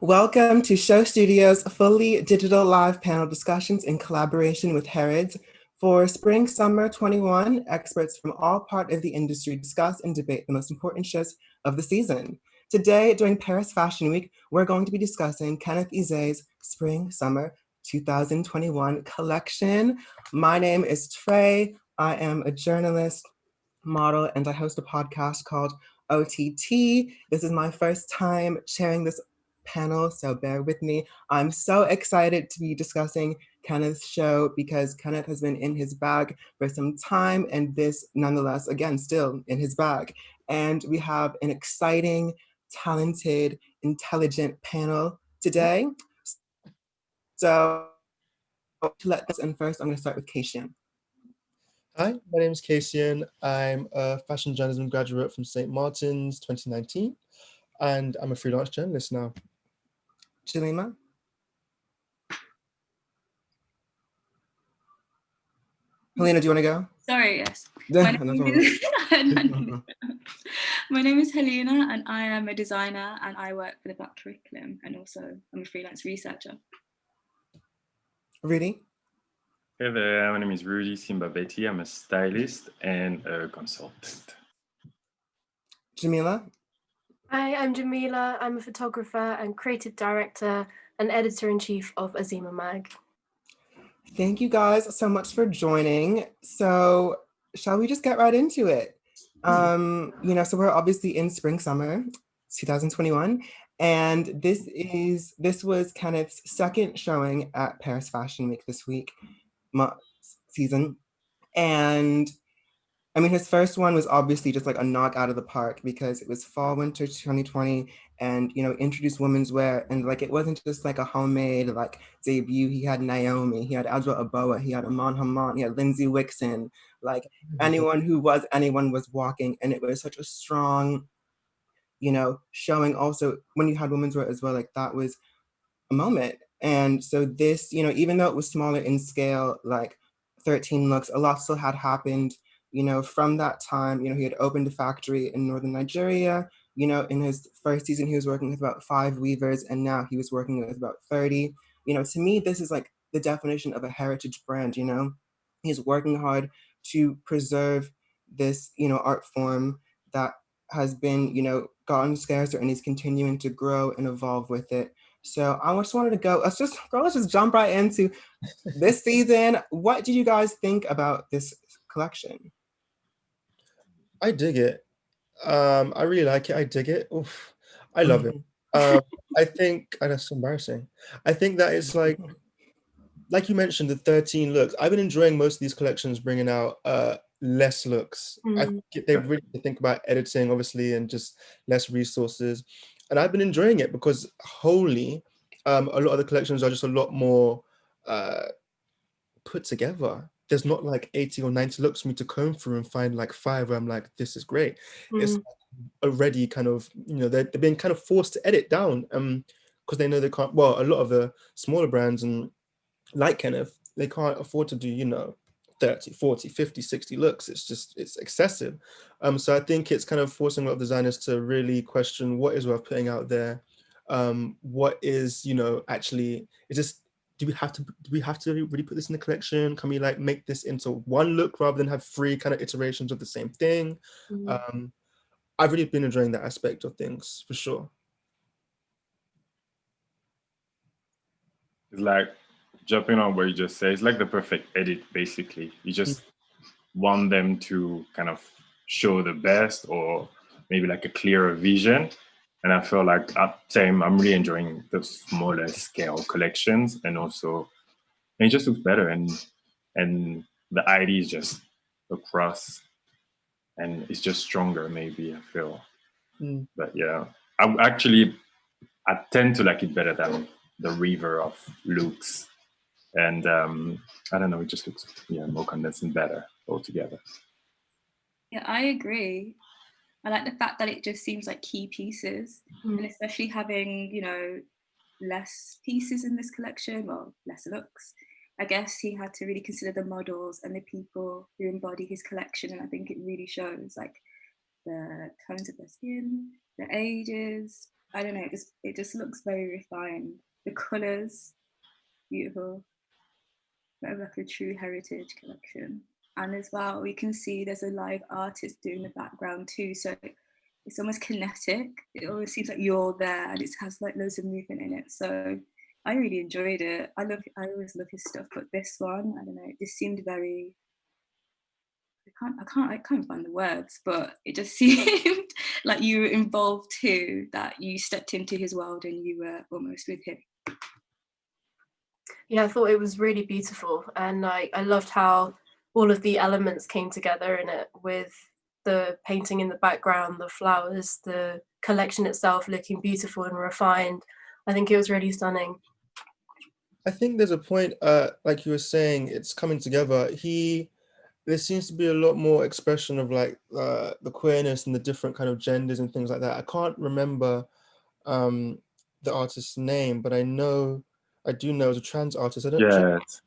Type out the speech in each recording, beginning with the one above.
Welcome to Show Studio's fully digital live panel discussions in collaboration with Harrods. For Spring Summer 21, experts from all parts of the industry discuss and debate the most important shows of the season. Today, during Paris Fashion Week, we're going to be discussing Kenneth Ize S Spring Summer 2021 collection. My name is Trey. I am a journalist, model, and I host a podcast called OTT. This is my first time sharing this panel, so bear with me. I'm so excited to be discussing Kenneth's show because Kenneth has been in his bag for some time, and this nonetheless, again, still in his bag. And we have an exciting, talented, intelligent panel today. So to let us in first, I'm going to start with Kacion. Hi, my name is Kacion. I'm a fashion journalism graduate from St. Martin's 2019, and I'm a freelance journalist now. Jameela? Halina, do you want to go? Sorry, yes. My name is Halina, and I am a designer, and I work for the Black Curriculum, and also I'm a freelance researcher. Rudy? Hey there, my name is Rudy Simba Betty. I'm a stylist and a consultant. Jameela? Hi, I'm Jameela. I'm a photographer and creative director and editor-in-chief of Azeema Mag. Thank you guys so much for joining. So shall we just get right into it? So we're obviously in spring, summer 2021. And this was Kenneth's second showing at Paris Fashion Week this season. And I mean, his first one was obviously just like a knock out of the park because it was fall, winter 2020 and, introduced women's wear. And like, it wasn't just like a homemade like debut. He had Naomi, he had Adwa Aboa, he had Aman Haman, he had Lindsay Wixon, like anyone was walking. And it was such a strong, showing also when you had women's wear as well, like that was a moment. And so this, even though it was smaller in scale, like 13 looks, a lot still had happened. From that time, he had opened a factory in northern Nigeria. In his first season, he was working with about 5 weavers, and now he was working with about 30. To me, this is like the definition of a heritage brand. He's working hard to preserve this, art form that has been, gotten scarcer, and he's continuing to grow and evolve with it. So I just wanted to go, let's just jump right into this season. What did you guys think about this collection? I dig it. I really like it. I dig it. Oof, I love it. I think, and that's so embarrassing. I think that it's like you mentioned, the 13 looks. I've been enjoying most of these collections bringing out less looks. I think they really think about editing, obviously, and just less resources. And I've been enjoying it because wholly, a lot of the collections are just a lot more put together. There's not like 80 or 90 looks for me to comb through and find like 5 where I'm like, this is great. It's already kind of, they're being kind of forced to edit down because they know they can't, well, a lot of the smaller brands and like Kenneth, they can't afford to do, 30, 40, 50, 60 looks. It's excessive. So I think it's kind of forcing a lot of designers to really question what is worth putting out there. What is, actually, it's just, do we have to really put this in the collection? Can we like make this into one look rather than have 3 kind of iterations of the same thing? I've really been enjoying that aspect of things for sure. It's like, jumping on what you just said, it's like the perfect edit, basically. You just want them to kind of show the best or maybe like a clearer vision. And I feel like I'm really enjoying the smaller scale collections, and also it just looks better, and the ID is just across, and it's just stronger. Maybe I feel, but yeah, I tend to like it better than the river of looks, and I don't know, it just looks more condensed and better altogether. Yeah, I agree. I like the fact that it just seems like key pieces, and especially having, less pieces in this collection, well, less looks. I guess he had to really consider the models and the people who embody his collection, and I think it really shows like the tones of their skin, their ages, I don't know, it just looks very refined. The colours, beautiful. Kind of like a true heritage collection. And as well, we can see there's a live artist doing the background too. So it's almost kinetic. It always seems like you're there, and it has like loads of movement in it. So I really enjoyed it. I always love his stuff, but this one, I don't know, it just seemed very. I can't find the words, but it just seemed like you were involved too. That you stepped into his world and you were almost with him. Yeah, I thought it was really beautiful, and I loved how all of the elements came together in it, with the painting in the background, the flowers, the collection itself looking beautiful and refined. I think it was really stunning. I think there's a point, like you were saying, it's coming together. There seems to be a lot more expression of like the queerness and the different kind of genders and things like that. I can't remember the artist's name, but I do know as a trans artist. I don't. Yes,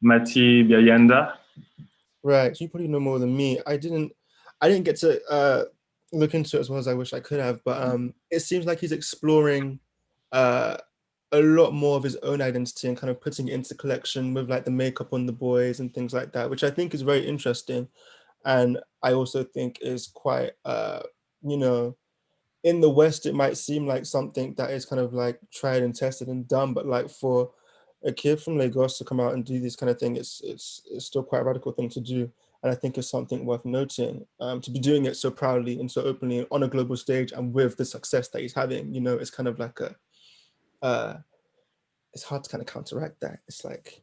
Mati Biayenda. Right, so you probably know more than me. I didn't get to look into it as well as I wish I could have, but it seems like he's exploring a lot more of his own identity and kind of putting it into collection with like the makeup on the boys and things like that, which I think is very interesting. And I also think is quite, you know, in the West, it might seem like something that is kind of like tried and tested and done, but like for a kid from Lagos to come out and do this kind of thing, it's still quite a radical thing to do. And I think it's something worth noting. To be doing it so proudly and so openly on a global stage and with the success that he's having, you know, it's kind of like it's hard to kind of counteract that. It's like,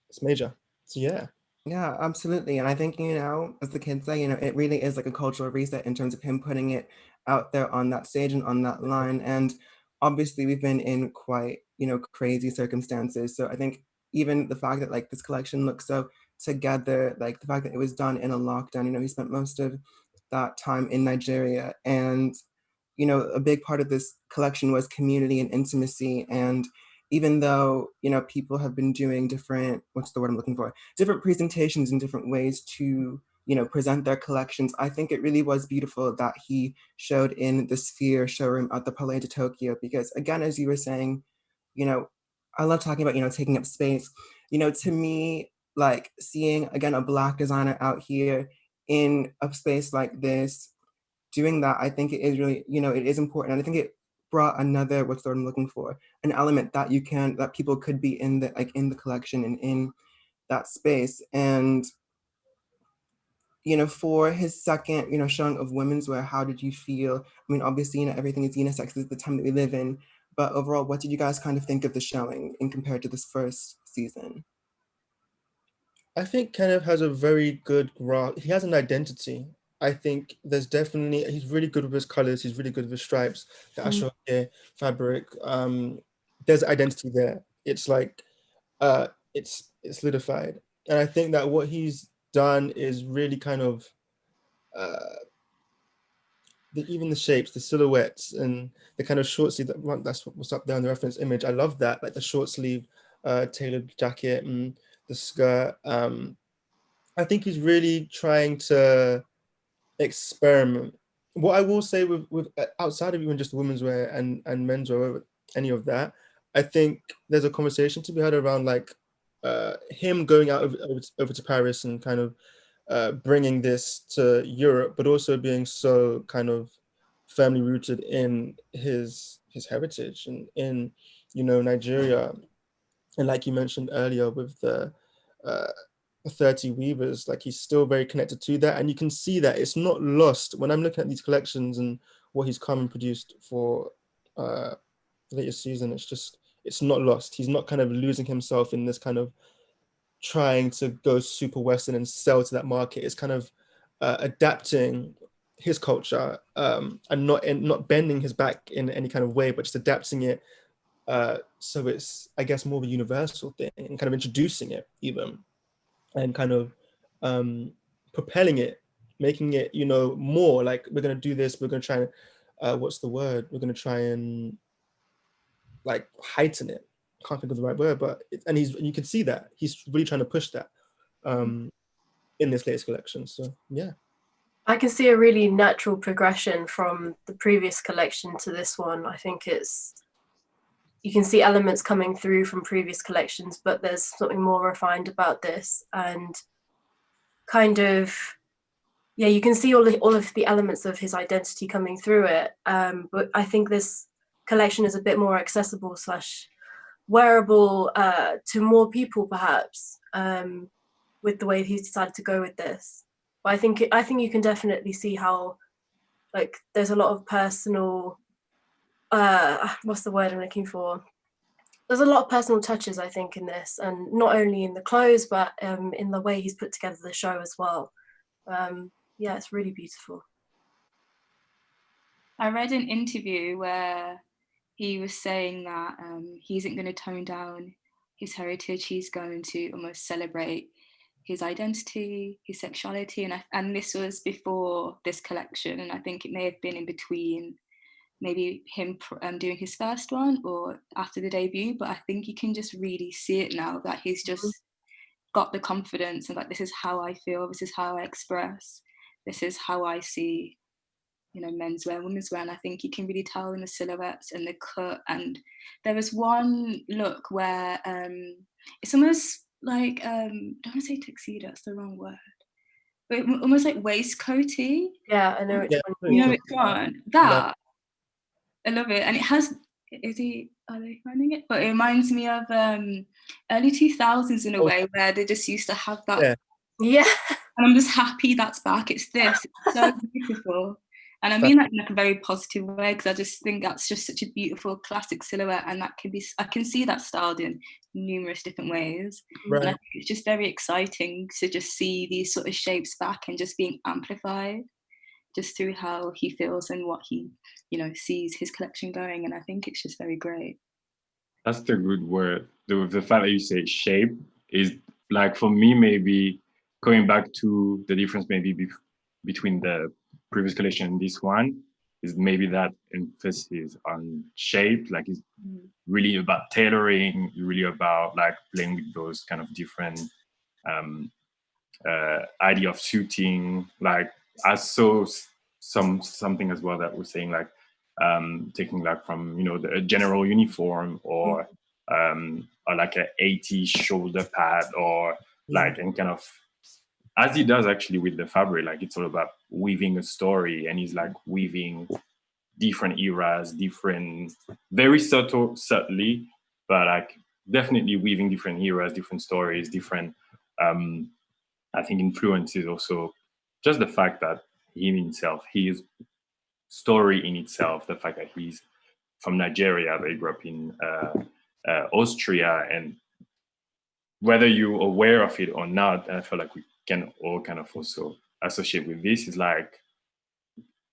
it's major. So yeah. Yeah, absolutely. And I think, you know, as the kids say, you know, it really is like a cultural reset in terms of him putting it out there on that stage and on that line. And obviously we've been in quite, you know, crazy circumstances. So I think even the fact that like this collection looks so together, like the fact that it was done in a lockdown, you know, he spent most of that time in Nigeria. And, you know, a big part of this collection was community and intimacy. And even though, you know, people have been doing different, what's the word I'm looking for? Different presentations in different ways to, you know, present their collections. I think it really was beautiful that he showed in the Sphere showroom at the Palais de Tokyo, because again, as you were saying, you know, I love talking about, you know, taking up space. You know, to me, like seeing, again, a Black designer out here in a space like this, doing that, I think it is really, you know, it is important. And I think it brought another, what's the word I'm looking for, an element that that people could be in the, like in the collection and in that space. And, you know, for his second, you know, showing of women's wear, how did you feel? I mean, obviously, you know, everything is unisex, is the time that we live in, but overall, what did you guys kind of think of the showing in compared to this first season? I think Kenneth has a very good grasp. He has an identity. I think there's definitely, he's really good with his colors. He's really good with his stripes, the ashoke fabric. There's identity there. It's like, it's solidified. And I think that what he's done is really kind of, even the shapes, the silhouettes, and the kind of short sleeve, that's what's up there in the reference image. I love that, like the short sleeve tailored jacket and the skirt. I think he's really trying to experiment. What I will say with outside of even just women's wear and men's wear, any of that, I think there's a conversation to be had around like him going out over to Paris and kind of bringing this to Europe, but also being so kind of firmly rooted in his heritage and in, you know, Nigeria. And like you mentioned earlier with the 30 Weavers, like he's still very connected to that. And you can see that it's not lost when I'm looking at these collections and what he's come and produced for latest season. It's not lost. He's not kind of losing himself in this kind of trying to go super Western and sell to that market. It's kind of adapting his culture and not bending his back in any kind of way, but just adapting it. So it's, I guess, more of a universal thing and kind of introducing it even and kind of propelling it, making it, you know, more like we're going to do this. We're going to try and, what's the word? We're going to try and like heighten it. I can't think of the right word, but you can see that he's really trying to push that in this latest collection. So yeah. I can see a really natural progression from the previous collection to this one. I think you can see elements coming through from previous collections, but there's something more refined about this, and kind of, yeah, you can see all of the elements of his identity coming through it. But I think this collection is a bit more accessible / wearable to more people, perhaps, with the way he's decided to go with this. But I think you can definitely see how, like, there's a lot of personal, what's the word I'm looking for? There's a lot of personal touches, I think, in this, and not only in the clothes, but in the way he's put together the show as well. Yeah, it's really beautiful. I read an interview where he was saying that he isn't going to tone down his heritage. He's going to almost celebrate his identity, his sexuality, and this was before this collection, and I think it may have been in between maybe him doing his first one or after the debut, but I think you can just really see it now that he's just got the confidence and like, this is how I feel, this is how I express, this is how I see, you know, menswear, women's wear, and I think you can really tell in the silhouettes and the cut. And there was one look where it's almost like I don't want to say tuxedo, that's the wrong word, but almost like waistcoaty. Yeah, I know which one. You know which one? That I love it, and it has. Are they finding it? But it reminds me of early 2000s in a way where they just used to have that. Yeah. And I'm just happy that's back. It's this. It's so beautiful. And I mean that in like a very positive way, because I just think that's just such a beautiful classic silhouette, and that can be, I can see that styled in numerous different ways. Right. And I think it's just very exciting to just see these sort of shapes back and just being amplified just through how he feels and what he, you know, sees his collection going. And I think it's just very great. That's the good word. The fact that you say shape is like, for me, maybe going back to the difference maybe between the previous collection and this one is maybe that emphasis on shape. Like, it's really about tailoring, really about like playing with those kind of different idea of suiting. Like, I saw something as well that was saying like taking like from, you know, the general uniform or like a 80 shoulder pad or like, and kind of as he does actually with the fabric, like it's all about weaving a story, and he's like weaving different eras, different, very subtly, but like definitely weaving different eras, different stories, different I think influences. Also just the fact that him himself, his story in itself, the fact that he's from Nigeria, but he grew up in Austria, and whether you're aware of it or not, I feel like we can all kind of also associate with this, is like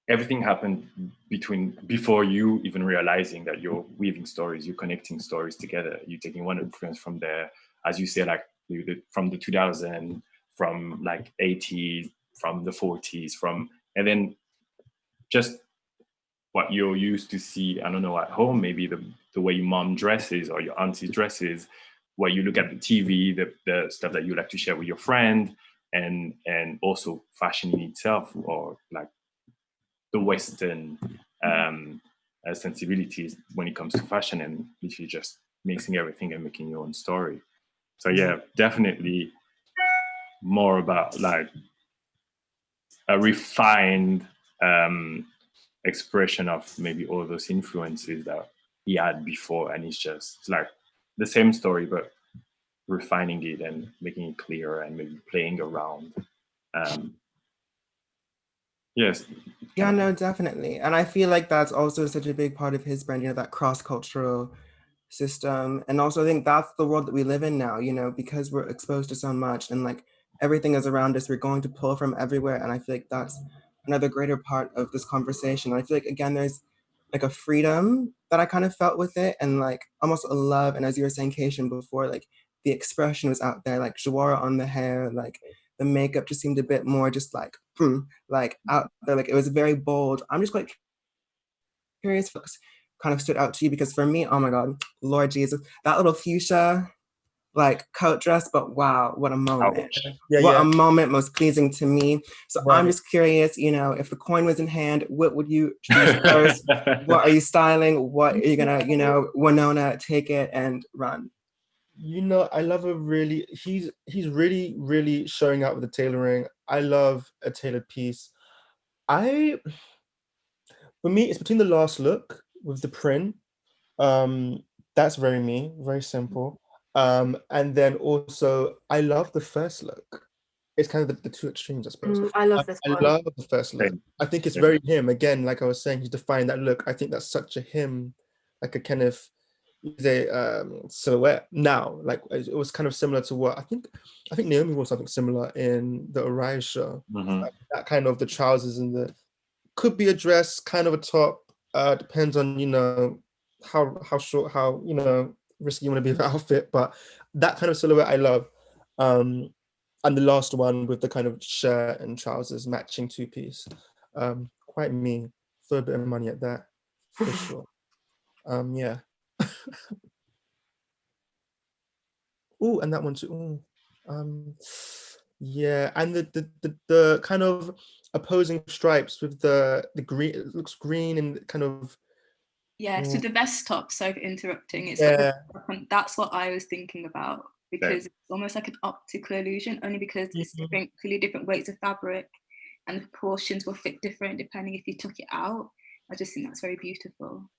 everything happened before you even realizing that you're weaving stories, you're connecting stories together, you're taking one influence from there, as you say, like from the 2000s, from like 80s, from the 40s, and then just what you're used to see, I don't know, at home, maybe the way your mom dresses or your auntie dresses, what you look at the TV, the stuff that you like to share with your friend, and also fashion in itself, or like the Western sensibilities when it comes to fashion, and literally just mixing everything and making your own story. So yeah, definitely more about like a refined expression of maybe all those influences that he had before, and it's like the same story but refining it and making it clearer and maybe playing around. Yes. Yeah, no, definitely. And I feel like that's also such a big part of his brand, you know, that cross-cultural system. And also I think that's the world that we live in now, you know, because we're exposed to so much and like everything is around us, we're going to pull from everywhere. And I feel like that's another greater part of this conversation. I feel like, again, there's like a freedom that I kind of felt with it, and like almost a love. And as you were saying, Kacion, before, like the expression was out there, like Jawara on the hair, like the makeup just seemed a bit more just like out there, like it was very bold. I'm just quite curious what kind of stood out to you, because for me, oh my God, Lord Jesus, that little fuchsia, like coat dress, but wow, what a moment. Yeah, what yeah. a moment, most pleasing to me. So Right. I'm just curious, you know, if the coin was in hand, what would you choose first? What are you styling? What are you gonna, you know, Winona, take it and run? You know, I love he's really, really showing out with the tailoring. I love a tailored piece. For me, it's between the last look with the print. That's very me, very simple. And then also I love the first look. It's kind of the two extremes, I suppose. I love this I one. love the first look. I think it's very him. Again, like I was saying, he's defined that look. I think that's such a him, like a Kenneth Ize silhouette now. Like it was kind of similar to what I think Naomi wore something similar in the Arise show. Like that kind of the trousers and the could be a dress, kind of a top. Depends on, you know, how short, how, you know, risky you want to be with the outfit, but that kind of silhouette I love. And the last one with the kind of shirt and trousers matching two-piece. Quite me. Throw a bit of money at that for sure. Yeah. Oh, and that one too. Ooh. Yeah, and the kind of opposing stripes with the green. It looks green and kind of. Yeah, so the vest top, so interrupting, it's Yeah. like that's what I was thinking about, because it's almost like an optical illusion, only because it's different, clearly different weights of fabric, and the proportions will fit different depending if you took it out. I just think that's very beautiful.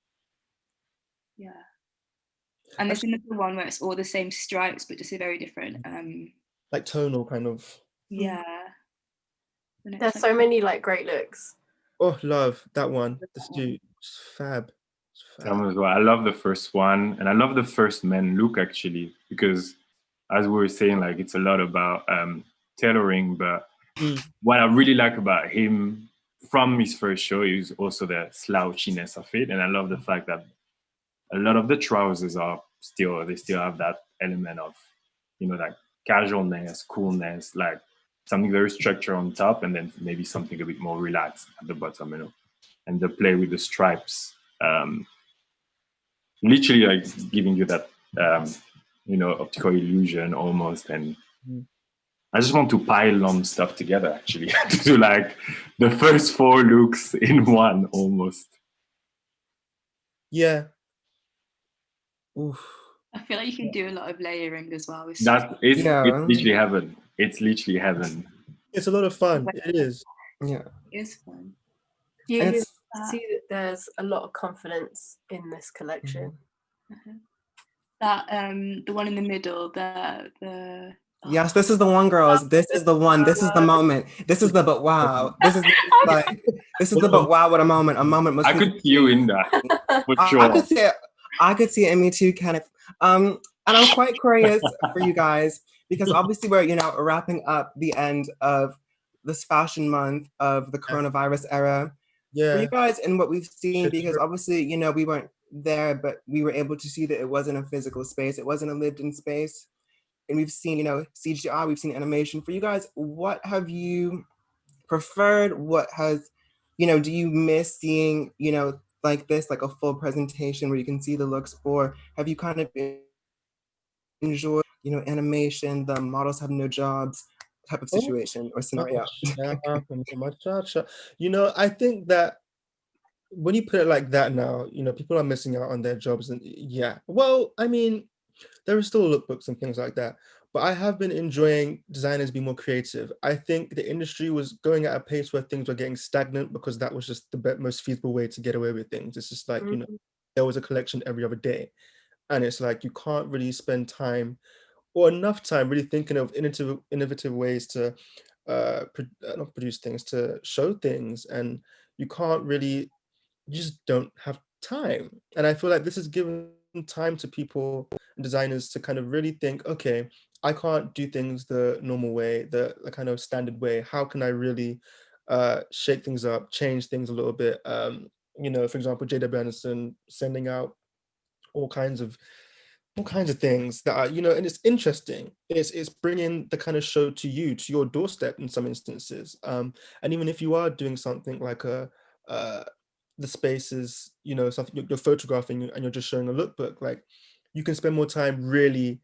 Yeah. And there's another one where it's all the same stripes, but just a very different. Like tonal kind of. Yeah. There's so many like great looks. Oh, love that one. The suit, it's fab. Tell me as well. I love the first one, and I love the first men look actually, because as we were saying, like it's a lot about tailoring, but what I really like about him from his first show is also the slouchiness of it, and I love the fact that a lot of the trousers are still have that element of, you know, like casualness, coolness, like something very structured on top, and then maybe something a bit more relaxed at the bottom, you know, and the play with the stripes. Literally like giving you that you know, optical illusion almost. And I just want to pile on stuff together actually to do like the first 4 looks in one almost. Yeah. Oof. I feel like you can do a lot of layering as well. It's literally heaven. It's literally heaven. It's a lot of fun. It is. Yeah. It is fun. You see that there's a lot of confidence in this collection. That the one in the middle, the yes, this is the one, girls. This is the one. This is the moment. This is the but wow. This is like this is the but wow. What a moment. A moment. I could see you in that for sure. I could see it in me too, Kenneth. And I'm quite curious for you guys, because obviously we're, you know, wrapping up the end of this fashion month of the coronavirus era. Yeah. For you guys and what we've seen, because obviously, you know, we weren't there, but we were able to see that it wasn't a physical space. It wasn't a lived in space. And we've seen, you know, CGI, we've seen animation. For you guys, what have you preferred? What has, you know, do you miss seeing, you know, like this, like a full presentation where you can see the looks? Or have you kind of enjoyed, you know, animation, the models have no jobs type of situation or scenario? You know, I think that when you put it like that now, you know, people are missing out on their jobs. And yeah, well, I mean, there are still lookbooks and things like that, but I have been enjoying designers be more creative. I think the industry was going at a pace where things were getting stagnant because that was just the most feasible way to get away with things. It's just like, you know, there was a collection every other day, and it's like you can't really spend time or enough time really thinking of innovative ways to not produce things, to show things, and you can't really, you just don't have time. And I feel like this is given time to people and designers to kind of really think, okay, I can't do things the normal way, the kind of standard way. How can I really shake things up, change things a little bit? You know, for example, J.W. Anderson sending out all kinds of things that are, you know, and it's interesting. It's bringing the kind of show to you, to your doorstep in some instances. And even if you are doing something like the spaces, you know, something you're photographing and you're just showing a lookbook, like you can spend more time really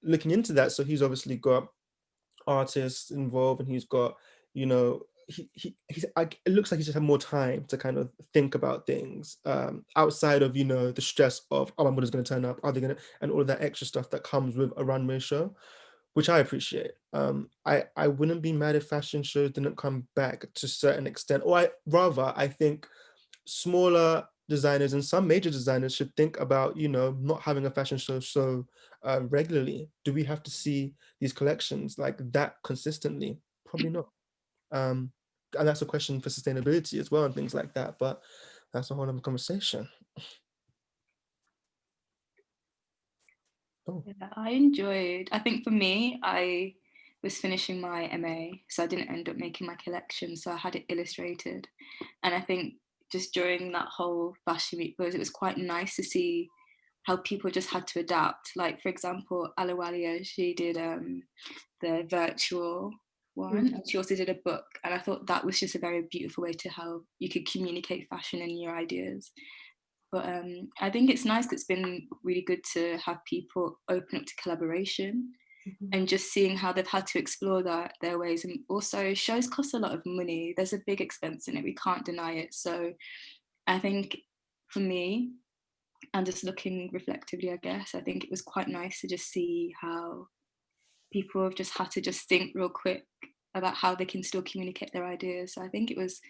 looking into that. So he's obviously got artists involved, and he's got, you know, it looks like he's just had more time to kind of think about things outside of, you know, the stress of, oh, my mother's going to turn up, are they going to, and all of that extra stuff that comes with a runway show, which I appreciate. I wouldn't be mad if fashion shows didn't come back to a certain extent, or I think smaller designers and some major designers should think about, you know, not having a fashion show so regularly. Do we have to see these collections like that consistently? Probably not. And that's a question for sustainability as well and things like that. But that's a whole other conversation. Oh. Yeah, I think for me, I was finishing my MA, so I didn't end up making my collection, so I had it illustrated. And I think just during that whole fashion week it was quite nice to see how people just had to adapt. Like, for example, Alawalia, she did the virtual one, and she also did a book, and I thought that was just a very beautiful way to how you could communicate fashion and your ideas. But I think it's nice because it's been really good to have people open up to collaboration and just seeing how they've had to explore their ways. And also, shows cost a lot of money. There's a big expense in it. We can't deny it. So I think for me, and just looking reflectively, I guess, I think it was quite nice to just see how people have just had to just think real quick about how they can still communicate their ideas. So I think it was,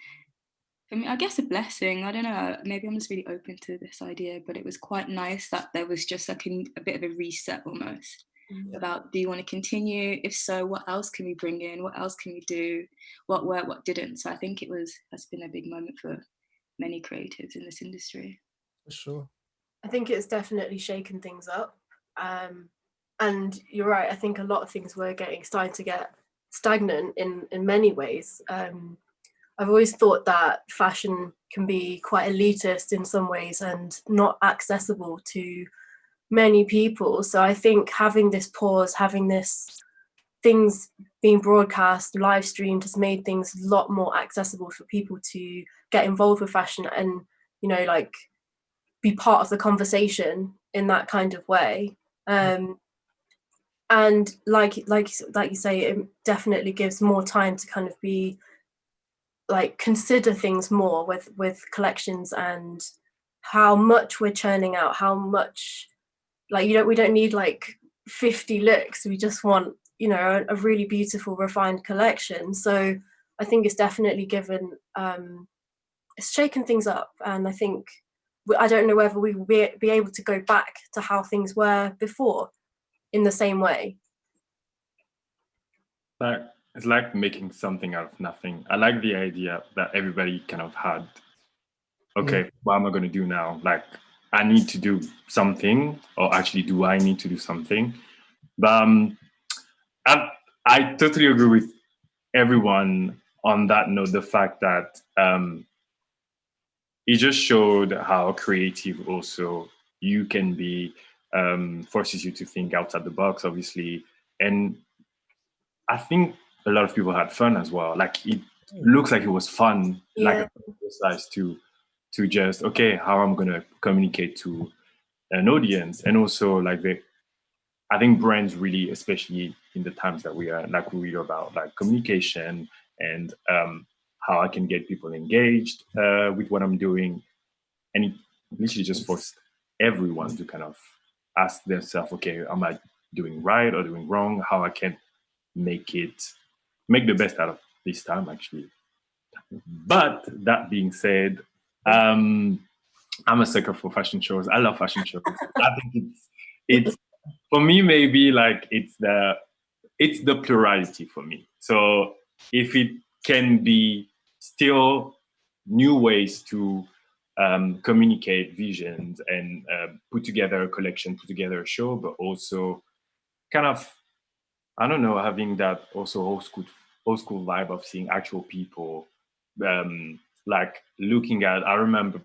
for me, I guess, a blessing. I don't know, maybe I'm just really open to this idea, but it was quite nice that there was just like a bit of a reset almost about, do you want to continue? If so, what else can we bring in? What else can we do? What worked, what didn't? So I think has been a big moment for many creatives in this industry. For sure. I think it's definitely shaken things up. And you're right, I think a lot of things were starting to get stagnant in many ways. I've always thought that fashion can be quite elitist in some ways and not accessible to many people. So I think having this pause, having this things being broadcast, live streamed, has made things a lot more accessible for people to get involved with fashion and, you know, like be part of the conversation in that kind of way. And like you say, it definitely gives more time to kind of be like consider things more with collections and how much we're churning out, how much, like, we don't need like 50 looks, we just want, you know, a really beautiful refined collection. So I think it's definitely given it's shaken things up, and I think I don't know whether we will be able to go back to how things were before in the same way. Like, it's like making something out of nothing. I like the idea that everybody kind of had, okay, what am I going to do now? Like, I need to do something, or actually, do I need to do something? But I totally agree with everyone on that note, the fact that it just showed how creative also you can be, forces you to think outside the box, obviously. And I think a lot of people had fun as well. Like, it looks like it was fun, like an exercise to just, okay, how I'm going to communicate to an audience. And also, like, I think brands really, especially in the times that we are, like, we read about, like, communication and how I can get people engaged with what I'm doing. And it literally just forced everyone to kind of ask themselves, okay, am I doing right or doing wrong? How I can make the best out of this time, actually. But that being said, I'm a sucker for fashion shows. I love fashion shows. I think it's for me, maybe like it's the plurality for me. So if it can be still new ways to communicate visions and put together a collection, put together a show, but also kind of, I don't know, having that also old school vibe of seeing actual people, like looking at. I remember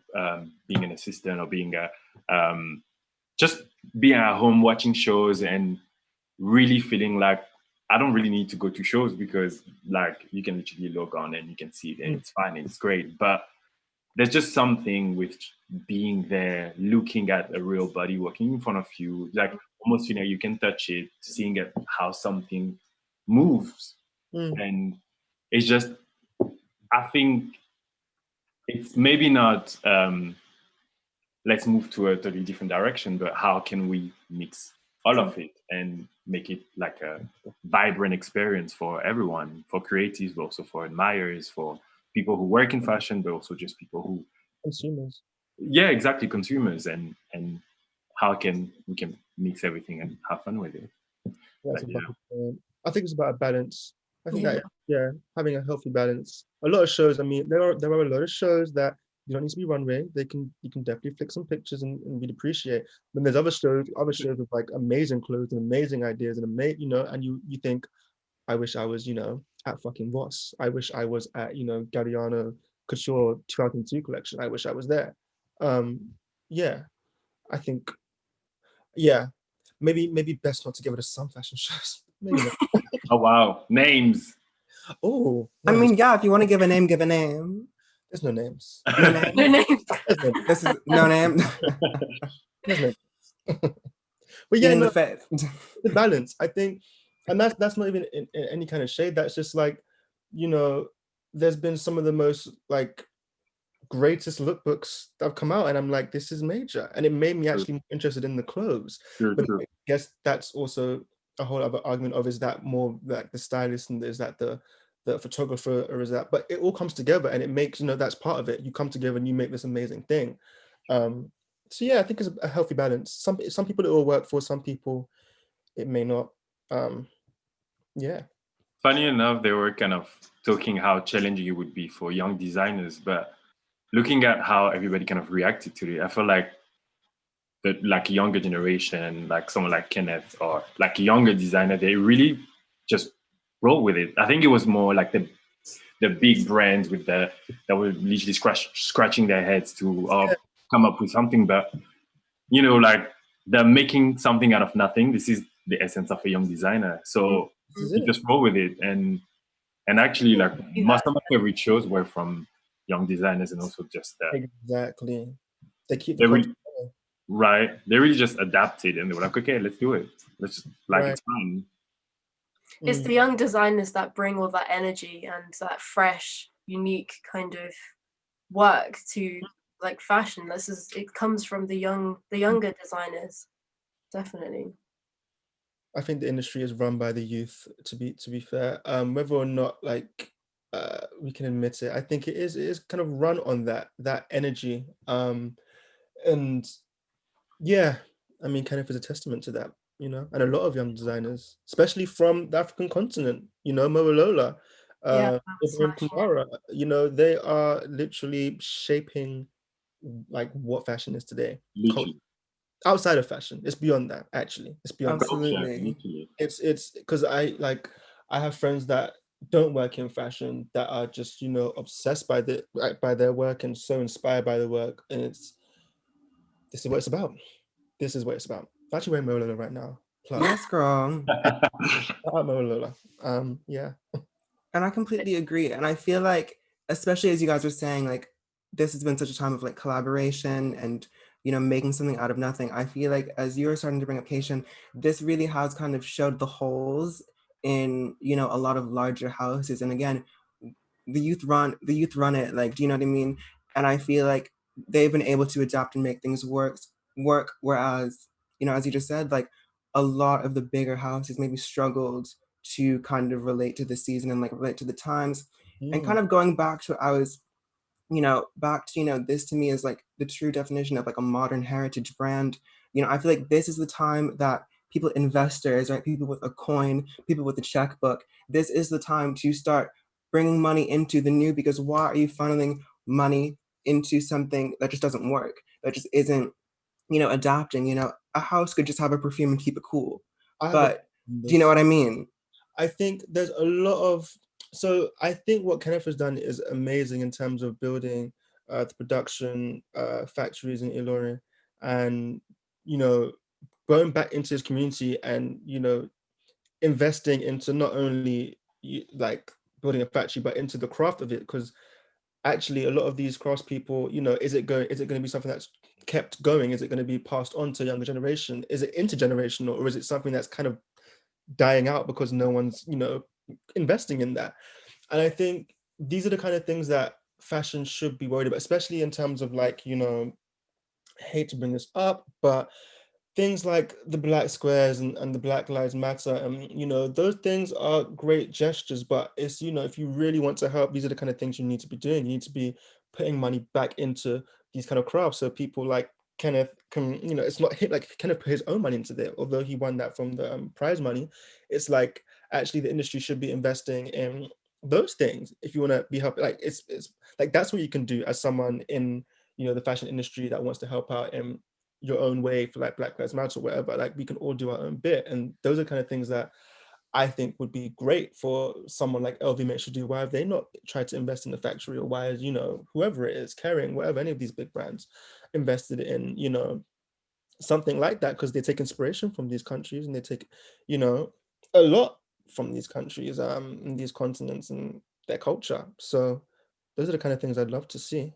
being an assistant or being just being at home watching shows and really feeling like I don't really need to go to shows because, like, you can literally log on and you can see it and it's fine, it's great. But there's just something with being there, looking at a real body walking in front of you, like almost feeling like you can touch it, seeing it, how something moves. And it's just, I think it's maybe not, let's move to a totally different direction, but how can we mix all of it and make it like a vibrant experience for everyone, for creatives, but also for admirers, for people who work in fashion, but also just people who consumers. Yeah, exactly, consumers, and how can we can mix everything and have fun with it. That's But, about, I think it's about a balance. I think Yeah. that having a healthy balance. A lot of shows. I mean, there are a lot of shows that you don't need to be runway. You can definitely flick some pictures and we'd appreciate. Then there's other shows with like amazing clothes and amazing ideas and and you think, I wish I was at fucking Voss. I wish I was at Galliano Couture 2002 collection. I wish I was there. Yeah, I think maybe best not to give it to some fashion shows. Maybe not. oh wow, names. Oh, I mean, yeah, if you want to give a name, give a name. there's no names. No name. No names. This is no name. There's no but In the faith. the balance, I think, and that's not even in any kind of shade. That's just like, there's been some of the most like greatest lookbooks that have come out, and I'm like, this is major, and it made me actually interested in the clothes. But I guess that's also a whole other argument of, is that more like the stylist, and is that the photographer, or is that? But it all comes together, and it makes that's part of it. You come together and you make this amazing thing. So yeah, I think it's a healthy balance. Some people it will work for, some people it may not. Yeah. Funny enough, they were kind of talking how challenging it would be for young designers, but looking at how everybody kind of reacted to it, I feel like the like younger generation, like someone like Kenneth or like a younger designer, they really just roll with it. I think it was more like the big brands with that were literally scratching their heads to come up with something, but like they're making something out of nothing. This is the essence of a young designer. So you just roll with it, and actually, like most of my favorite shows were from young designers, and also just exactly, they keep right. They really just adapted, and they were like, okay, let's do it. Let's just it's fun. It's the young designers that bring all that energy and that fresh, unique kind of work to like fashion. It comes from the younger designers, definitely. I think the industry is run by the youth, to be fair. Whether or not like we can admit it, I think it is kind of run on that energy. And yeah, I mean, Kenneth is a testament to that, and a lot of young designers, especially from the African continent, Moalola, Ibrahim Kamara, they are literally shaping like what fashion is today. Outside of fashion, it's beyond that. Actually, it's beyond absolutely. That. It's because I have friends that don't work in fashion that are just obsessed by their work and so inspired by the work, and this is what it's about. This is what it's about. I'm actually wearing Moalola right now. Yes, girl. Moalola. Yeah. And I completely agree. And I feel like, especially as you guys were saying, like this has been such a time of like collaboration and making something out of nothing. I feel like as you were starting to bring up Kacion, this really has kind of showed the holes in a lot of larger houses. And again, the youth run it. Like, do you know what I mean? And I feel like they've been able to adapt and make things work. Whereas as you just said, like a lot of the bigger houses maybe struggled to kind of relate to the season and like relate to the times. And kind of going back to this to me is like the true definition of like a modern heritage brand. I feel like this is the time that investors, right, people with a coin, people with a checkbook, this is the time to start bringing money into the new, because why are you funneling money into something that just doesn't work, that just isn't adapting? A house could just have a perfume and keep it cool, but do you know what I mean? I think there's a lot of, so I think what Kenneth has done is amazing in terms of building the production factories in Ilorin, and going back into his community and investing into not only like building a factory but into the craft of it, because actually a lot of these craftspeople, you know, is it going to be something that's kept going? Is it going to be passed on to a younger generation? Is it intergenerational, or is it something that's kind of dying out because no one's, you know, investing in that? And I think these are the kind of things that fashion should be worried about, especially in terms of like, you know, I hate to bring this up, but things like the Black Squares and the Black Lives Matter, and you know, those things are great gestures, but it's, you know, if you really want to help, these are the kind of things you need to be doing. You need to be putting money back into these kind of crafts, so people like Kenneth can, you know, it's not hit like Kenneth put his own money into there, although he won that from the prize money. It's like actually the industry should be investing in those things if you want to be helping. Like it's like that's what you can do as someone in, you know, the fashion industry that wants to help out in your own way for like Black Lives Matter or whatever. Like we can all do our own bit, and those are kind of things that I think would be great for someone like LVMH to do. Why have they not tried to invest in the factory, or why is, you know, whoever it is, Kering, whatever, any of these big brands invested in, you know, something like that? Because they take inspiration from these countries, and they take, you know, a lot from these countries, in these continents and their culture. So those are the kind of things I'd love to see.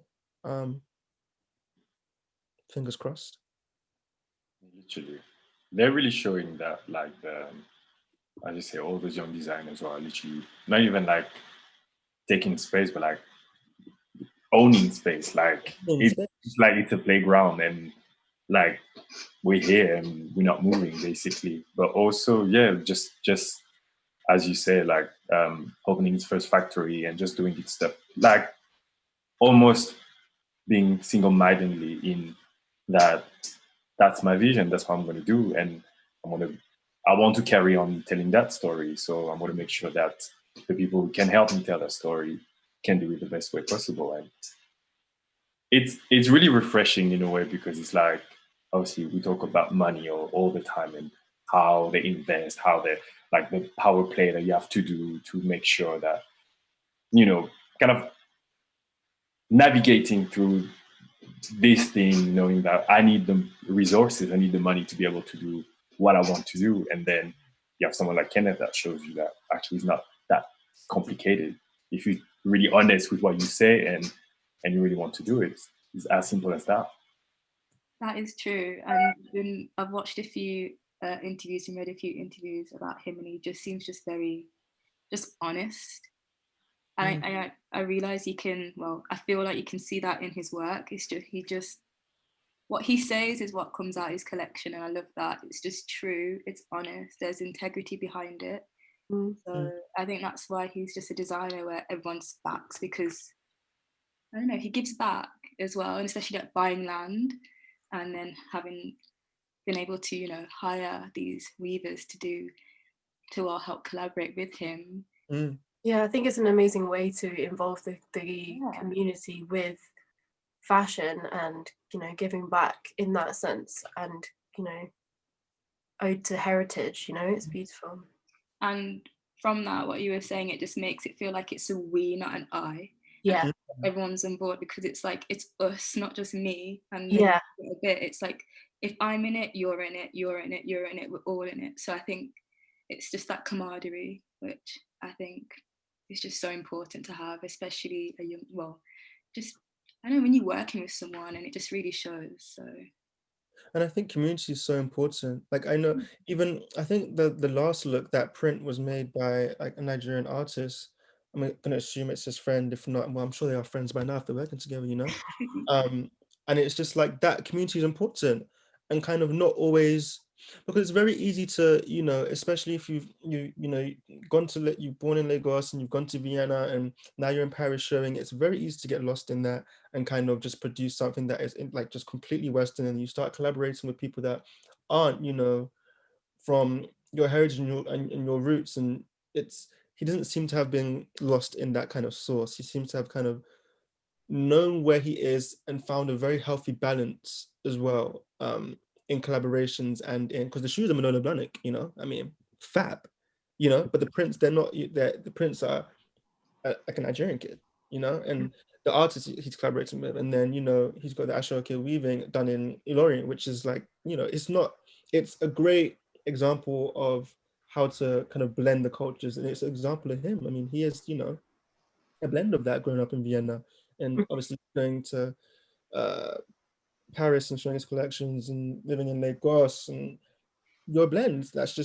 Fingers crossed. Literally, they're really showing that, like, as you say, all those young designers are literally not even like taking space, but like owning space. Like it's like it's a playground, and like we're here and we're not moving, basically. But also, yeah, just as you say, like opening his first factory and just doing it stuff, like almost being single-mindedly in that. That's my vision. That's what I'm going to do, and I want to carry on telling that story. So I'm going to make sure that the people who can help me tell that story can do it the best way possible. And it's really refreshing in a way, because it's like, obviously we talk about money all the time, and how they invest, how they, like, the power play that you have to do to make sure that, you know, kind of navigating through this thing, knowing that I need the resources, I need the money to be able to do what I want to do. And then you have someone like Kenneth that shows you that actually it's not that complicated. If you're really honest with what you say, and you really want to do it, it's as simple as that. That is true. And I've watched a few interviews and read a few interviews about him, and he just seems just very just honest. And I realize you can, well, I feel like you can see that in his work. It's just what he says is what comes out his collection, and I love that. It's just true, it's honest, there's integrity behind it. So I think that's why he's just a designer where everyone's backs, because I don't know, he gives back as well, and especially like buying land and then having been able to, you know, hire these weavers to all help collaborate with him. Yeah, I think it's an amazing way to involve the community with fashion, and, you know, giving back in that sense, and, you know, ode to heritage, you know, it's beautiful. And from that, what you were saying, it just makes it feel like it's a we, not an I. Yeah. Everyone's on board, because it's like, it's us, not just me. And yeah, a bit, it's like, if I'm in it, you're in it, you're in it, you're in it, we're all in it. So I think it's just that camaraderie, which I think is just so important to have, especially a young, well, just, I don't know, when you're working with someone, and it just really shows. So, and I think community is so important. Like I know, even I think the last look, that print was made by like a Nigerian artist. I'm gonna assume it's his friend. If not, well, I'm sure they are friends by now if they're working together, you know. And it's just like that community is important, and kind of not always, because it's very easy to, you know, especially if you've gone to, you're born in Lagos and you've gone to Vienna and now you're in Paris showing. It's very easy to get lost in that and kind of just produce something that is like just completely Western, and you start collaborating with people that aren't, you know, from your heritage and your roots. And he doesn't seem to have been lost in that kind of source. He seems to have kind of known where he is and found a very healthy balance as well, in collaborations, and in, because the shoes are Manolo Blahnik, you know, I mean, fab, you know, but the prints, the prints are like a Nigerian kid, you know, and the artist he's collaborating with, and then, you know, he's got the Ashoka weaving done in Ilori, which is like, you know, it's a great example of how to kind of blend the cultures, and it's an example of him. I mean, he is, you know, a blend of that growing up in Vienna and obviously going to Paris and showing his collections and living in Lagos and your blend. That's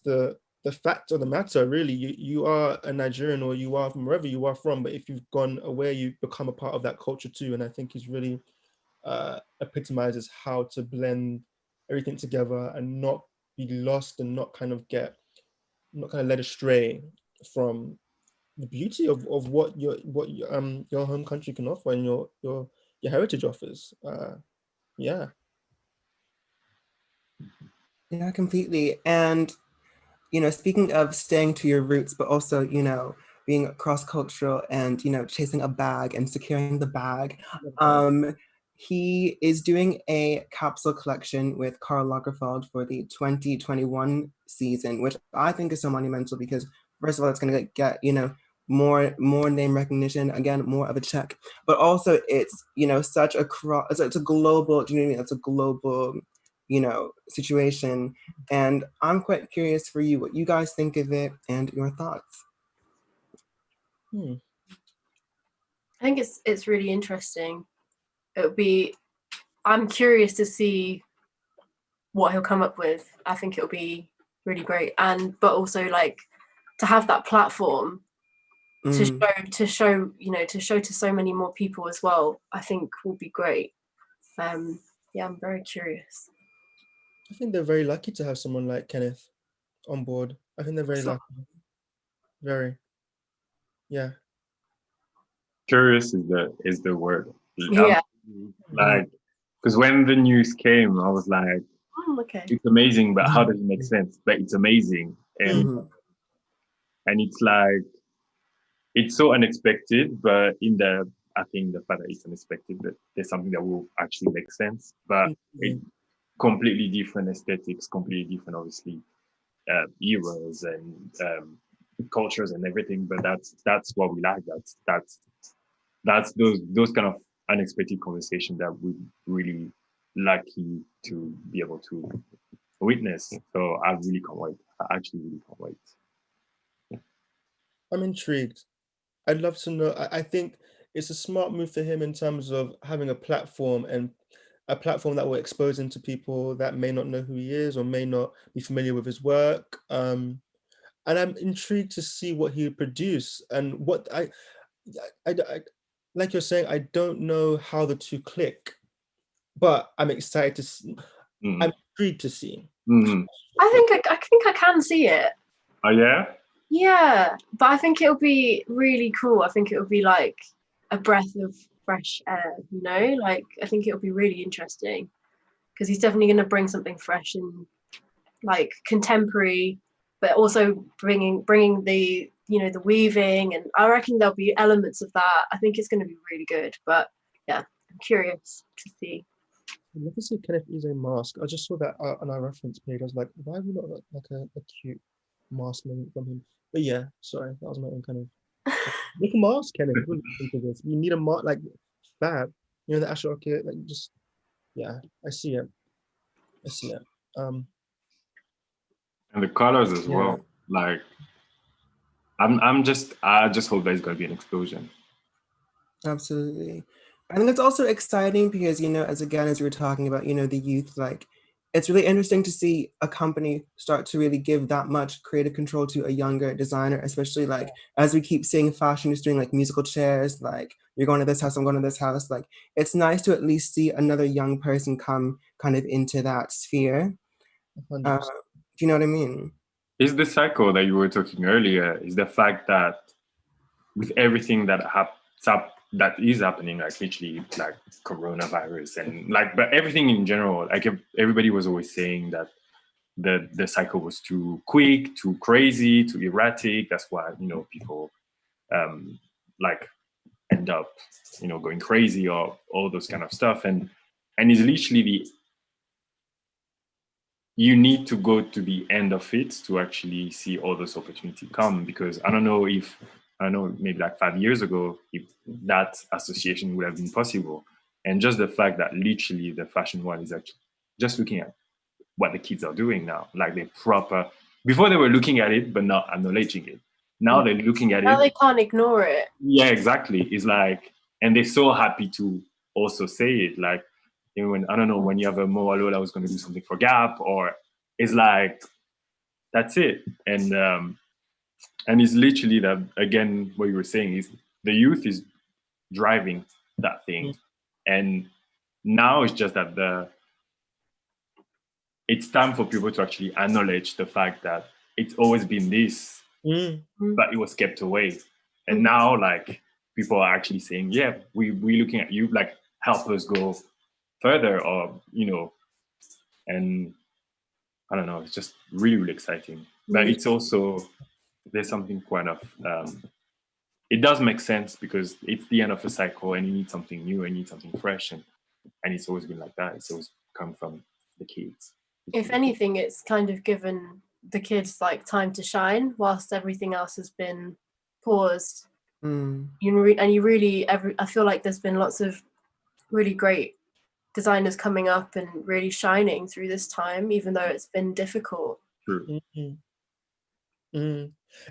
the fact of the matter, really. You are a Nigerian, or you are from wherever you are from, but if you've gone away, you become a part of that culture too. And I think he's really epitomizes how to blend everything together and not be lost and not kind of led astray from the beauty of what your home country can offer and your heritage offers. Yeah. Yeah, completely. And speaking of staying to your roots, but also, being cross-cultural and, chasing a bag and securing the bag, he is doing a capsule collection with Karl Lagerfeld for the 2021 season, which I think is so monumental because, first of all, it's going to get, more name recognition, again, more of a check, but also it's, such a it's a global, do you know what I mean? It's a global, situation. And I'm quite curious for you, what you guys think of it and your thoughts. I think it's really interesting. I'm curious to see what he'll come up with. I think it'll be really great. But also like to have that platform to show to so many more people as well, I think will be great. I'm very curious. I think they're very lucky to have someone like Kenneth on board. I think they're very lucky. Very. Yeah. Curious is the word. Yeah. Like, because when the news came, I was like, okay. It's amazing, but how does it make sense? But it's amazing. And it's like, it's so unexpected, but I think the fact that it's unexpected, that there's something that will actually make sense, but it's completely different aesthetics, completely different, obviously, eras and cultures and everything. But that's what we like. That's those kind of unexpected conversations that we're really lucky to be able to witness. So I really can't wait. I actually really can't wait. I'm intrigued. I'd love to know. I think it's a smart move for him in terms of having a platform, and a platform that will expose him to people that may not know who he is or may not be familiar with his work. And I'm intrigued to see what he would produce and what I like you're saying, I don't know how the two click, but I'm excited to see. I'm intrigued to see. I think I can see it. Oh yeah? Yeah, but I think it'll be really cool. I think it'll be like a breath of fresh air, like I think it'll be really interesting because he's definitely going to bring something fresh and like contemporary, but also bringing the the weaving, and I reckon there'll be elements of that. I think it's going to be really good, but yeah, I'm curious to see. I'd love to see Kenneth Ize mask. I just saw that on our reference page. I was like, why have we not got like a cute mask moment from him? But yeah, sorry, that was my own kind of make a mask, Kenneth. What do you think of this? You need a mask, like fab. The Asher kit, like just I see it. And the colors as well. Like I just hope there's gonna be an explosion. Absolutely. I think it's also exciting because, as we were talking about, the youth, like it's really interesting to see a company start to really give that much creative control to a younger designer, especially like as we keep seeing fashion is doing like musical chairs, like you're going to this house, I'm going to this house. Like it's nice to at least see another young person come kind of into that sphere. Do you know what I mean? Is the cycle that you were talking earlier, is the fact that with everything that is happening, like literally like coronavirus and like, but everything in general, like everybody was always saying that the cycle was too quick, too crazy, too erratic. That's why, people like end up, going crazy or all those kind of stuff. And it's literally you need to go to the end of it to actually see all those opportunities come, because I don't know, maybe like 5 years ago, if that association would have been possible. And just the fact that literally the fashion one is actually just looking at what the kids are doing now. Like before they were looking at it, but not acknowledging it. Now they're looking at it. Now they can't ignore it. Yeah, exactly. It's like, and they're so happy to also say it. Like, when, I don't know, when you have a Mo Alola who's going to do something for Gap, or it's like, that's it. And it's literally that, again, what you were saying is the youth is driving that thing. And now it's just that it's time for people to actually acknowledge the fact that it's always been this, but it was kept away. And now, like, people are actually saying, yeah, we're looking at you, like, help us go further, or, and I don't know, it's just really, really exciting. But it's also, there's something quite of, it does make sense because it's the end of a cycle and you need something new and you need something fresh. And it's always been like that. It's always come from the kids. If anything, it's kind of given the kids like time to shine whilst everything else has been paused. I feel like there's been lots of really great designers coming up and really shining through this time, even though it's been difficult. True.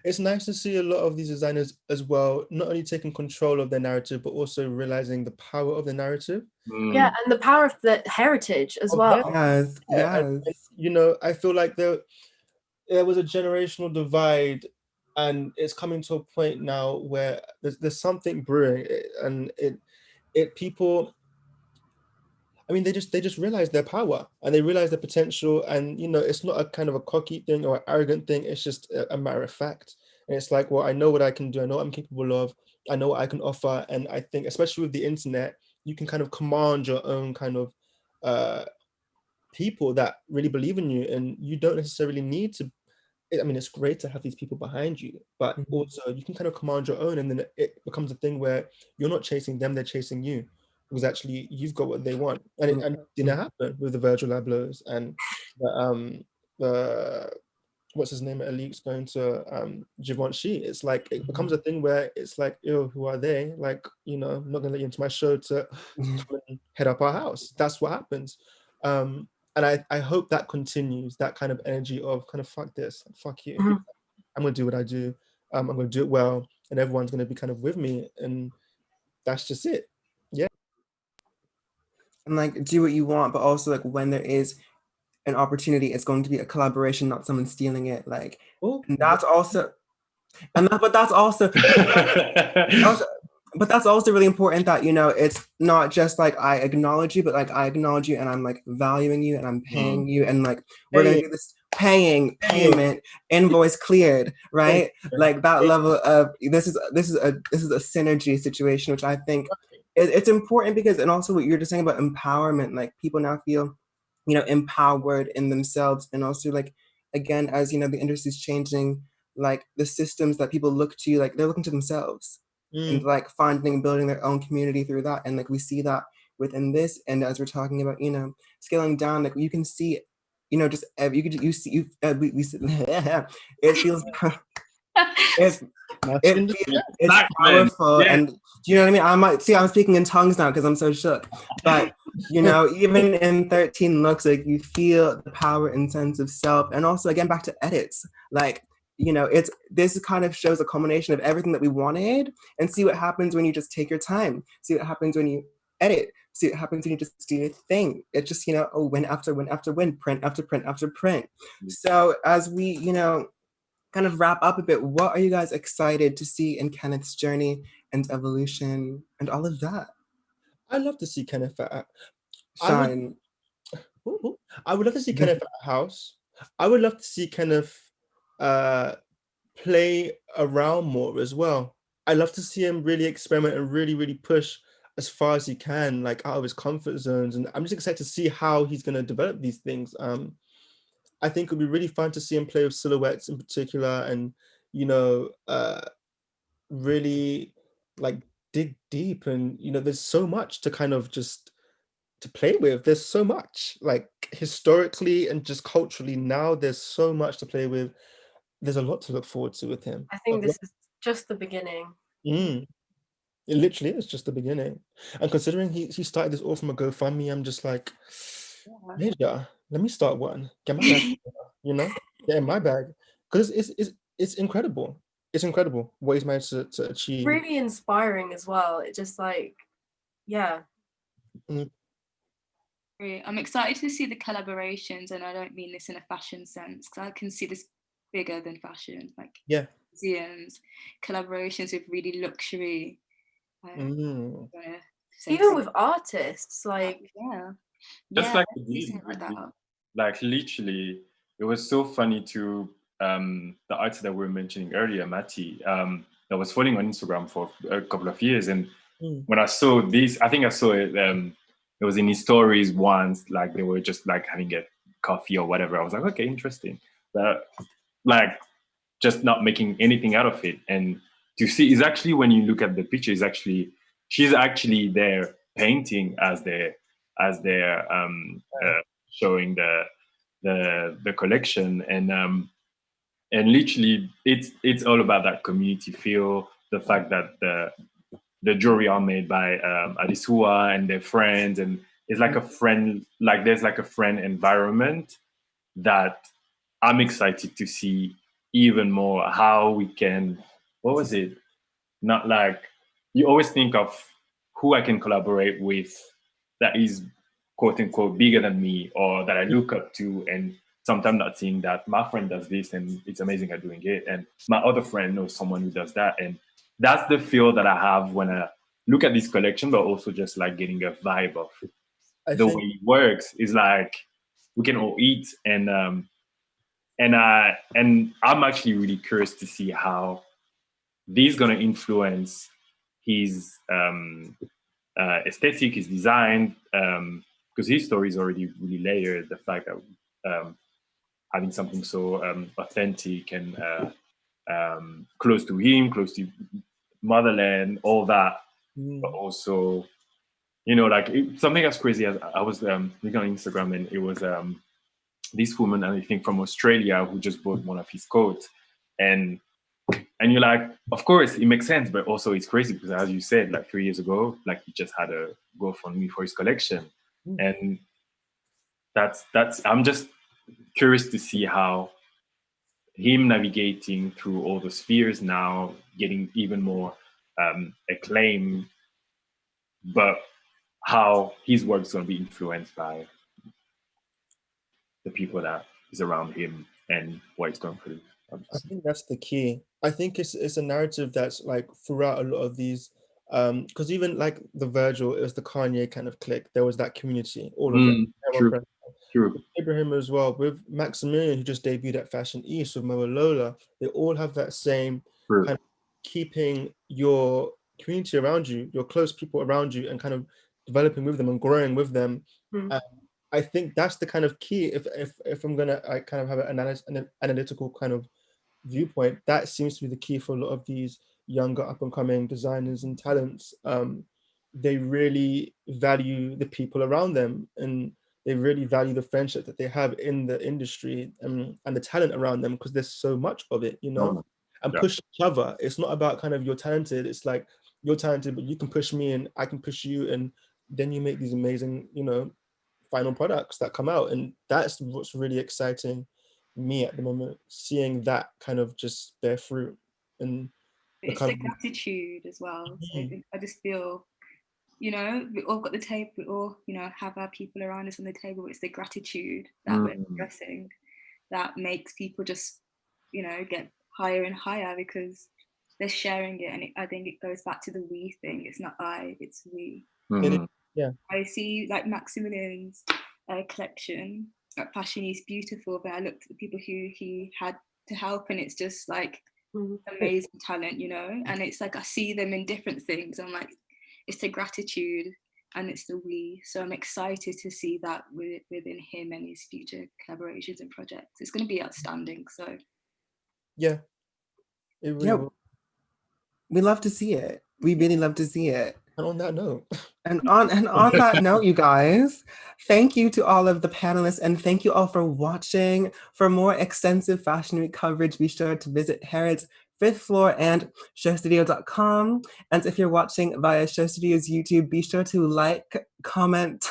It's nice to see a lot of these designers as well, not only taking control of their narrative, but also realizing the power of the narrative. Yeah, and the power of the heritage as well. Yes. And, I feel like there was a generational divide, and it's coming to a point now where there's something brewing, and people, I mean, they just realize their power and they realize their potential, and it's not a kind of a cocky thing or an arrogant thing. It's just a matter of fact. And it's like, well, I know what I can do. I know what I'm capable of. I know what I can offer. And I think, especially with the internet, you can kind of command your own kind of people that really believe in you, and you don't necessarily need to. I mean, it's great to have these people behind you, but also you can kind of command your own, and then it becomes a thing where you're not chasing them, they're chasing you, because actually you've got what they want. And it didn't happen with the Virgil Ablohs and the what's his name, Elite's going to Givenchy. It's like, it becomes a thing where it's like, ew, who are they? Like, I'm not gonna let you into my show to come and head up our house. That's what happens. And I hope that continues, that kind of energy of kind of fuck this, fuck you. I'm gonna do what I do. I'm gonna do it well, and everyone's gonna be kind of with me, and that's just it. Yeah. And like, do what you want, but also like, when there is an opportunity, it's going to be a collaboration, not someone stealing it. Like, and that's also, but that's also really important, that it's not just like I acknowledge you, but like I acknowledge you and I'm like valuing you and I'm paying you, and like we're gonna do this payment, invoice cleared, right? Like that level of this is a synergy situation, which I think it's important, because, and also what you're just saying about empowerment, like people now feel empowered in themselves, and also like, again, as the industry's changing, like the systems that people look to, like they're looking to themselves and like finding and building their own community through that. And like we see that within this, and as we're talking about scaling down, like you can see just it feels it's powerful. And do you know what I mean? I'm speaking in tongues now because I'm so shook, but even in 13 looks, like you feel the power and sense of self. And also, again, back to edits, like this kind of shows a culmination of everything that we wanted, and see what happens when you just take your time, see what happens when you edit, see what happens when you just do your thing. It's just win after win after win, print after print after print. So as we kind of wrap up a bit, what are you guys excited to see in Kenneth's journey and evolution and all of that? I love to see Kenneth shine. I would love to see Kenneth at a house. I would love to see Kenneth play around more as well. I love to see him really experiment and really, really push as far as he can, like out of his comfort zones. And I'm just excited to see how he's going to develop these things. I think it would be really fun to see him play with silhouettes in particular, and really like dig deep. And there's so much to kind of just to play with. There's so much, like historically and just culturally now, there's so much to play with. There's a lot to look forward to with him. I think this is just the beginning. It literally is just the beginning. And considering he started this all from a GoFundMe, I'm just like, Major, let me start one. Get my bag, get in my bag, because it's incredible. it's incredible what he's managed to achieve. Really inspiring as well. It just like, yeah. I'm excited to see the collaborations, and I don't mean this in a fashion sense, because I can see this bigger than fashion, like museums, collaborations with really luxury. Even with artists, like just like like literally, it was so funny to the artist that we were mentioning earlier, Matty, that was following on Instagram for a couple of years, and when I saw this, I think I saw it. It was in his stories once, like they were just like having a coffee or whatever. I was like, okay, interesting, but like just not making anything out of it. And to see is actually, when you look at the picture, is actually she's actually there painting as they're showing the collection, and literally it's all about that community feel, the fact that the jewelry are made by Adisua and their friends, and it's like a friend, like there's like a friend environment that I'm excited to see even more how we can, what was it? Not like, you always think of who I can collaborate with that is quote unquote bigger than me or that I look up to, and sometimes not seeing that my friend does this and it's amazing at doing it, and my other friend knows someone who does that. And that's the feel that I have when I look at this collection, but also just like getting a vibe of the way it works is like we can all eat, and I'm actually really curious to see how this is going to influence his aesthetic, his design, because his story is already really layered. The fact that having something so authentic and close to him, close to motherland, all that, but also, you know, like something that's crazy. I was looking on Instagram, and it was this woman, I think from Australia, who just bought one of his coats, and you're like, of course it makes sense, but also it's crazy because, as you said, like 3 years ago, like he just had a GoFundMe for his collection, and that's I'm just curious to see how him navigating through all the spheres now, getting even more acclaim, but how his work is going to be influenced by the people that is around him and what it's going to produce. I think that's the key. I think it's a narrative that's like throughout a lot of these, because even like the Virgil, it was the Kanye kind of clique. There was that community, all of them. True. Ibrahim as well, with Maximilian, who just debuted at Fashion East, with Moa Lola. They all have that same kind of keeping your community around you, your close people around you, and kind of developing with them and growing with them. I think that's the kind of key. If I'm gonna, I kind of have an analytical kind of viewpoint, that seems to be the key for a lot of these younger up and coming designers and talents. They really value the people around them, and they really value the friendship that they have in the industry, and the talent around them, because there's so much of it, you know, and push each other. It's not about kind of you're talented. It's like you're talented, but you can push me and I can push you, and then you make these amazing, you know, final products that come out. And that's what's really exciting me at the moment, seeing that kind of just bear fruit. And it's the gratitude as well. So I just feel, you know, we all got the table, we all, you know, have our people around us on the table. It's the gratitude that we're expressing that makes people just, you know, get higher and higher because they're sharing it. And I think it goes back to the we thing. It's not I, it's we. I see like Maximilian's collection at Fashion East, beautiful, but I looked at the people who he had to help, and it's just like amazing talent, you know. And it's like I see them in different things. I'm like, it's the gratitude and it's the we. So I'm excited to see that within him and his future collaborations and projects. It's going to be outstanding. So it really will. We love to see it. We really love to see it. And on that note. And on that note, you guys, thank you to all of the panelists, and thank you all for watching. For more extensive Fashion Week coverage, be sure to visit Harrods 5th Floor and showstudio.com. And if you're watching via Show Studio's YouTube, be sure to like, comment,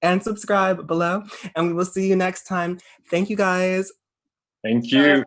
and subscribe below. And we will see you next time. Thank you, guys. Thank you.